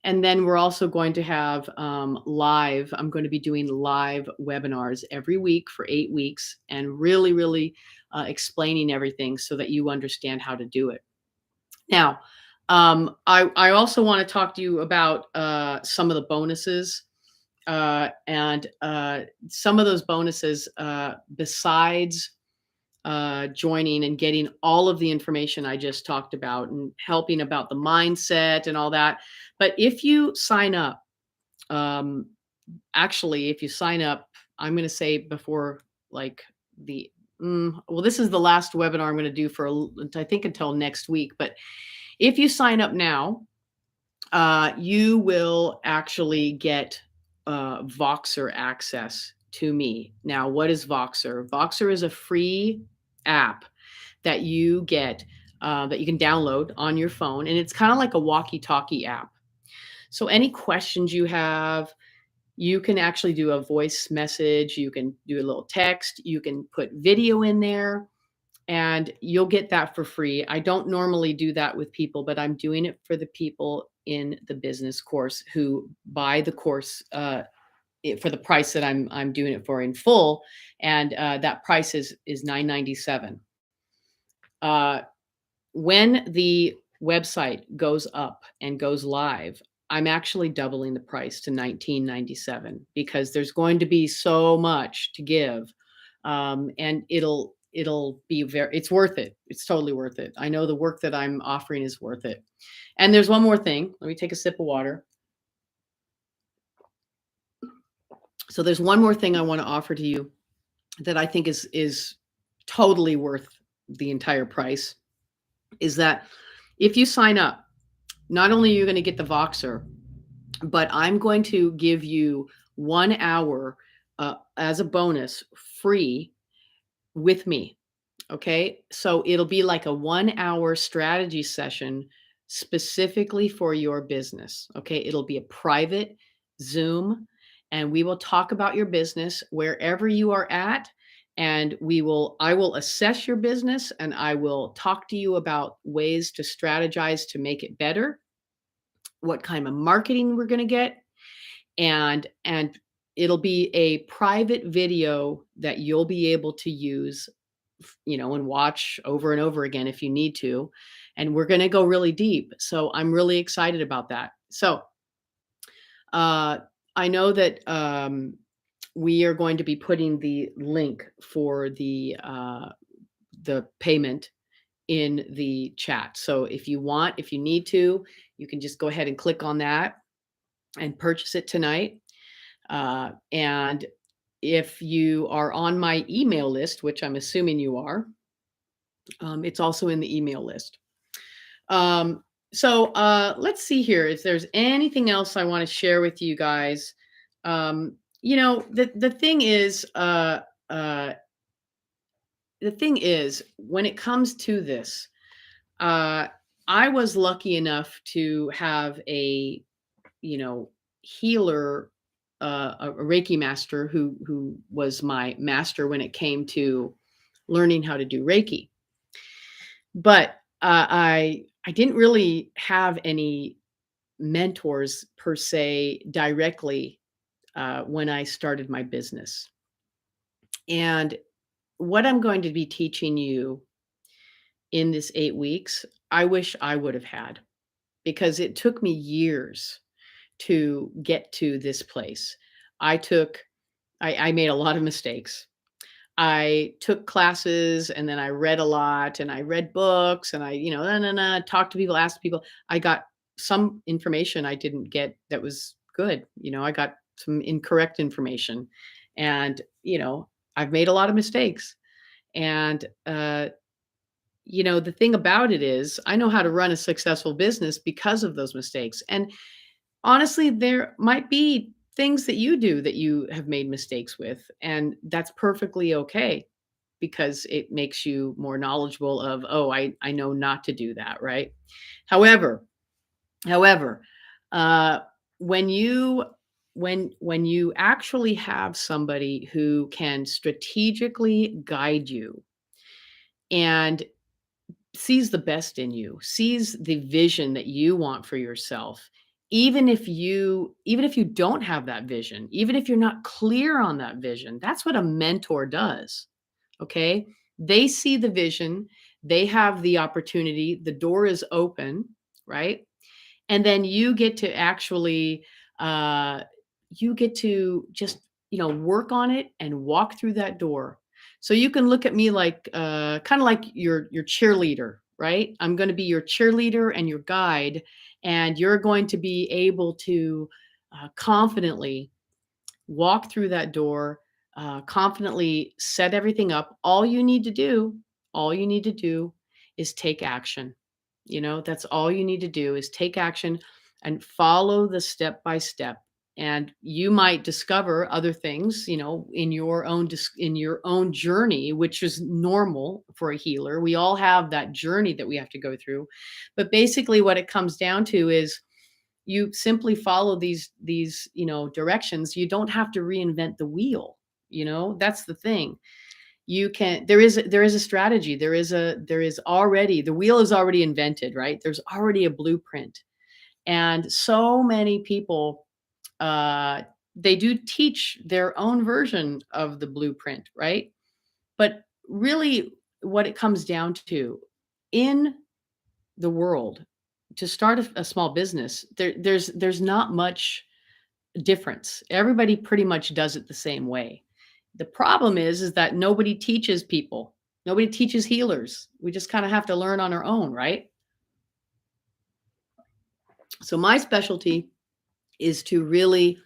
And then we're also going to have live. I'm going to be doing live webinars every week for 8 weeks and really, really explaining everything so that you understand how to do it. Now, I also want to talk to you about some of the bonuses. And some of those bonuses, besides joining and getting all of the information I just talked about and helping about the mindset and all that. But if you sign up, um, actually, if you sign up, I'm going to say before like the, well, this is the last webinar I'm going to do for, I think, until next week. But if you sign up now, you will actually get Voxer access to me. Now, what is Voxer? Voxer is a free app that you get that you can download on your phone, and it's kind of like a walkie-talkie app. So, any questions you have, you can actually do a voice message. You can do a little text. You can put video in there and you'll get that for free. I don't normally do that with people, but I'm doing it for the people in the business course who buy the course for the price that I'm doing it for in full, and that price is $9.97. Uh, when the website goes up and goes live, I'm actually doubling the price to $19.97 because there's going to be so much to give, and it'll be it's worth it. It's totally worth it. I know the work that I'm offering is worth it. And there's one more thing. Let me take a sip of water. So there's one more thing I want to offer to you that I think is totally worth the entire price. Is that if you sign up, not only are you going to get the Voxer, but I'm going to give you 1 hour as a bonus free with me. Okay. So it'll be like a 1 hour strategy session specifically for your business. Okay. It'll be a private Zoom and we will talk about your business wherever you are at. And I will assess your business and I will talk to you about ways to strategize to make it better, what kind of marketing we're going to get, and it'll be a private video that you'll be able to use, and watch over and over again if you need to. And we're going to go really deep. So I'm really excited about that. So uh, I know that we are going to be putting the link for the payment in the chat. So if you need to, you can just go ahead and click on that and purchase it tonight. And if you are on my email list, which I'm assuming you are, it's also in the email list. So let's see here if there's anything else I want to share with you guys. The thing is, when it comes to this, I was lucky enough to have a healer, a Reiki master who was my master when it came to learning how to do Reiki. But I didn't really have any mentors per se directly when I started my business. And what I'm going to be teaching you in this 8 weeks, I wish I would have had, because it took me years to get to this place. I made a lot of mistakes. I took classes and then I read a lot and I read books and I talked to people, asked people. I got some information I didn't get that was good. I got some incorrect information and, I've made a lot of mistakes. And, the thing about it is I know how to run a successful business because of those mistakes. And honestly, there might be things that you do that you have made mistakes with, and that's perfectly okay because it makes you more knowledgeable of, oh, I know not to do that, right? However, however, uh, when you when you actually have somebody who can strategically guide you and sees the best in you, sees the vision that you want for yourself, even if you don't have that vision, even if you're not clear on that vision, that's what a mentor does. Okay? They see the vision, they have the opportunity, the door is open, right? And then you get to actually uh you get to just, work on it and walk through that door. So you can look at me like kind of like your cheerleader, right? I'm going to be your cheerleader and your guide, and you're going to be able to confidently walk through that door, confidently set everything up. All you need to do is take action. That's all you need to do is take action and follow the step by step. And you might discover other things, in your own journey, which is normal for a healer. We all have that journey that we have to go through. But basically what it comes down to is you simply follow these directions. You don't have to reinvent the wheel. That's the thing. There is a strategy. There is already, the wheel is already invented, right? There's already a blueprint. And so many people, uh they do teach their own version of the blueprint, right? But really what it comes down to in the world, to start a small business, there's not much difference. Everybody pretty much does it the same way. The problem is that nobody teaches people. Nobody teaches healers. We just kind of have to learn on our own, right? So my specialty is to really,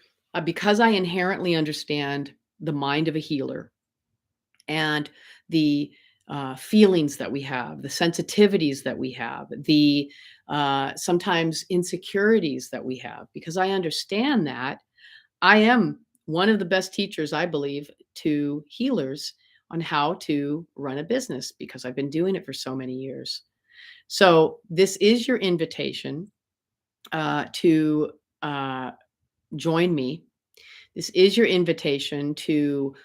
because I inherently understand the mind of a healer and the feelings that we have, the sensitivities that we have, the sometimes insecurities that we have, because I understand that. I am one of the best teachers, I believe, to healers on how to run a business because I've been doing it for so many years. So, this is your invitation to join me. This is your invitation to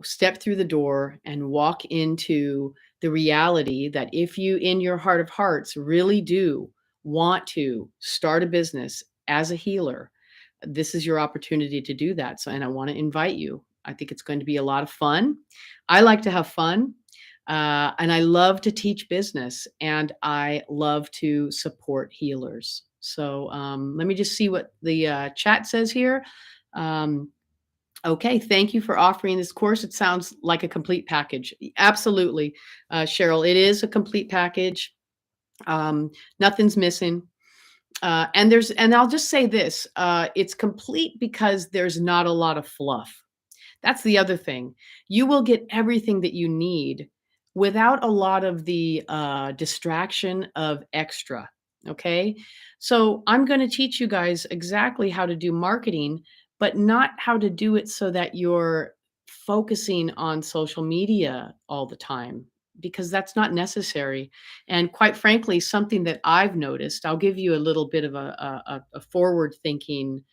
step through the door and walk into the reality that if you, in your heart of hearts, really do want to start a business as a healer, this is your opportunity to do that. So, and I want to invite you. I think it's going to be a lot of fun. I like to have fun. And I love to teach business and I love to support healers. So let me just see what the chat says here. Um, okay, thank you for offering this course. It sounds like a complete package. Absolutely, Cheryl, it is a complete package. Nothing's missing. And I'll just say this, it's complete because there's not a lot of fluff. That's the other thing. You will get everything that you need without a lot of the distraction of extra. Okay. So I'm going to teach you guys exactly how to do marketing, but not how to do it so that you're focusing on social media all the time, because that's not necessary. And quite frankly, something that I've noticed, I'll give you a little bit of a forward thinking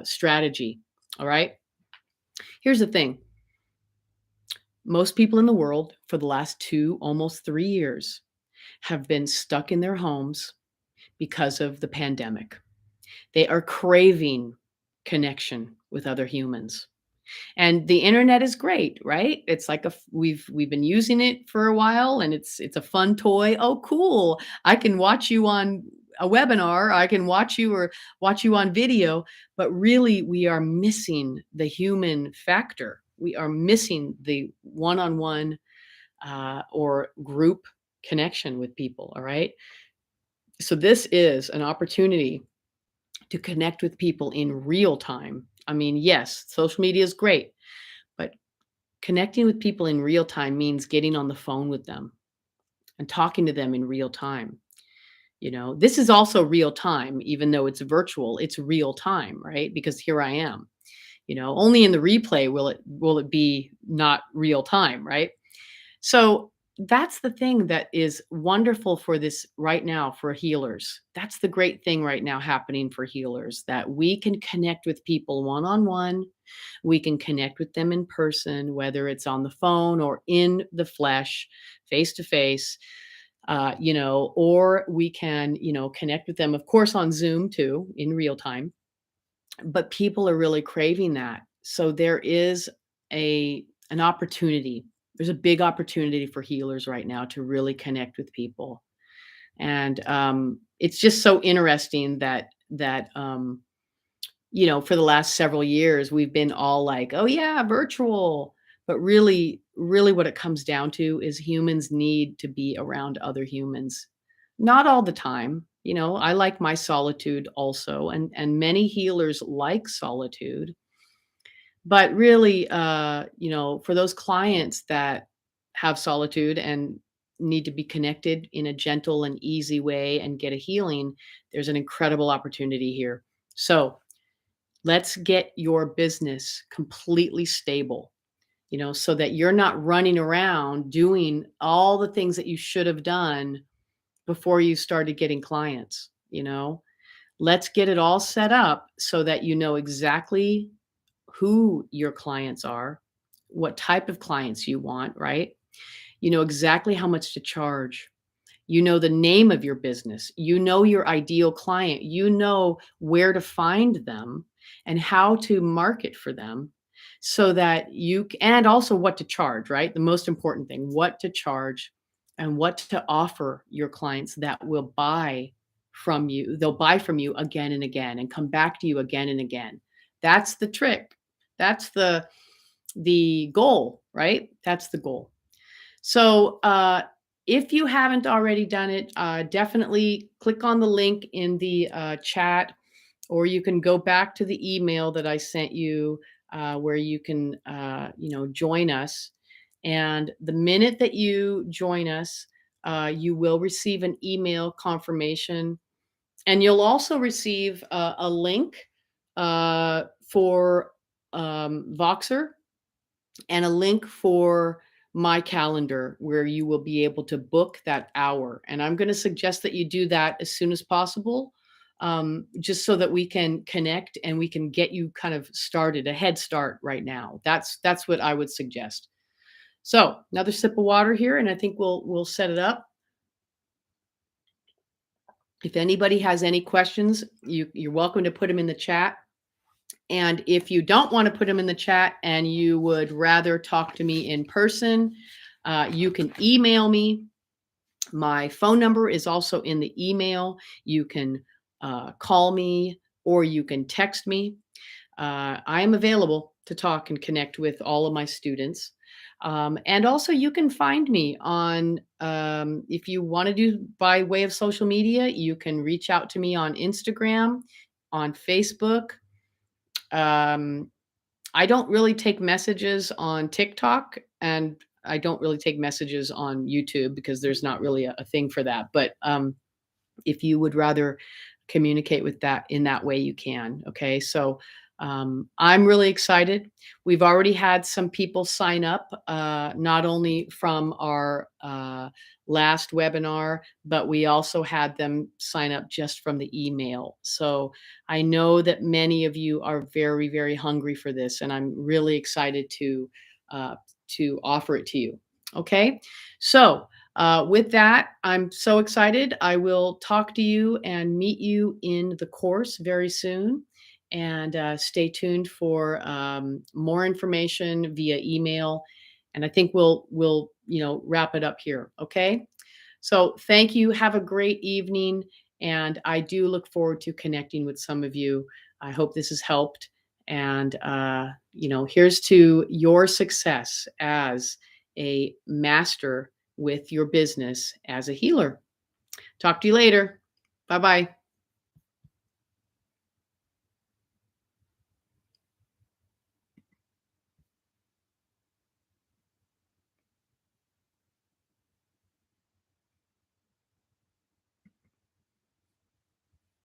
strategy. All right. Here's the thing. Most people in the world for the last 2, almost 3 years have been stuck in their homes because of the pandemic. They are craving connection with other humans. And the internet is great, right? It's like we've been using it for a while and it's a fun toy. Oh, cool. I can watch you on a webinar, I can watch you or watch you on video, but really we are missing the human factor. We are missing the one-on-one or group connection with people, all right? So this is an opportunity to connect with people in real time. I mean, yes, social media is great, but connecting with people in real time means getting on the phone with them and talking to them in real time. This is also real time, even though it's virtual, it's real time, right? Because here I am. Only in the replay will it be not real time, right? So That's the thing that is wonderful for this right now for healers. That's the great thing right now happening for healers, that we can connect with people one on one. We can connect with them in person, whether it's on the phone or in the flesh, face to face, or we can, connect with them, of course, on Zoom too, in real time. But people are really craving that. So there is an opportunity. There's a big opportunity for healers right now to really connect with people. And it's just so interesting that for the last several years we've been all like, "Oh yeah, virtual." But really what it comes down to is humans need to be around other humans. Not all the time. I like my solitude also, and many healers like solitude. But really, for those clients that have solitude and need to be connected in a gentle and easy way and get a healing, there's an incredible opportunity here. So, let's get your business completely stable, so that you're not running around doing all the things that you should have done before you started getting clients. Let's get it all set up so that you know exactly who your clients are, what type of clients you want, right? You know exactly how much to charge. You know the name of your business. You know your ideal client. You know where to find them and how to market for them so that and also what to charge, right? The most important thing, what to charge and what to offer your clients that will buy from you. They'll buy from you again and again and come back to you again and again. That's the trick. That's the goal, right? That's the goal. So, if you haven't already done it, definitely click on the link in the chat, or you can go back to the email that I sent you, where you can, join us. And the minute that you join us, you will receive an email confirmation, and you'll also receive a link for Voxer and a link for my calendar where you will be able to book that hour. And I'm going to suggest that you do that as soon as possible, just so that we can connect and we can get you kind of started, a head start right now. That's what I would suggest. So another sip of water here, and I think we'll set it up. If anybody has any questions, you're welcome to put them in the chat. And if you don't want to put them in the chat and you would rather talk to me in person, you can email me. My phone number is also in the email. You can call me or you can text me. I am available to talk and connect with all of my students. And also, you can find me if you want to do by way of social media, you can reach out to me on Instagram, on Facebook. Um, I don't really take messages on TikTok, and I don't really take messages on YouTube because there's not really a thing for that. But if you would rather communicate with that in that way, you can. Okay. So I'm really excited. We've already had some people sign up, not only from our last webinar, but we also had them sign up just from the email. So I know that many of you are very, very hungry for this, and I'm really excited uh, to offer it to you. Okay. So with that, I'm so excited. I will talk to you and meet you in the course very soon. And stay tuned for more information via email. And I think we'll wrap it up here. Okay. So thank you. Have a great evening. And I do look forward to connecting with some of you. I hope this has helped. And here's to your success as a master with your business as a healer. Talk to you later. Bye bye.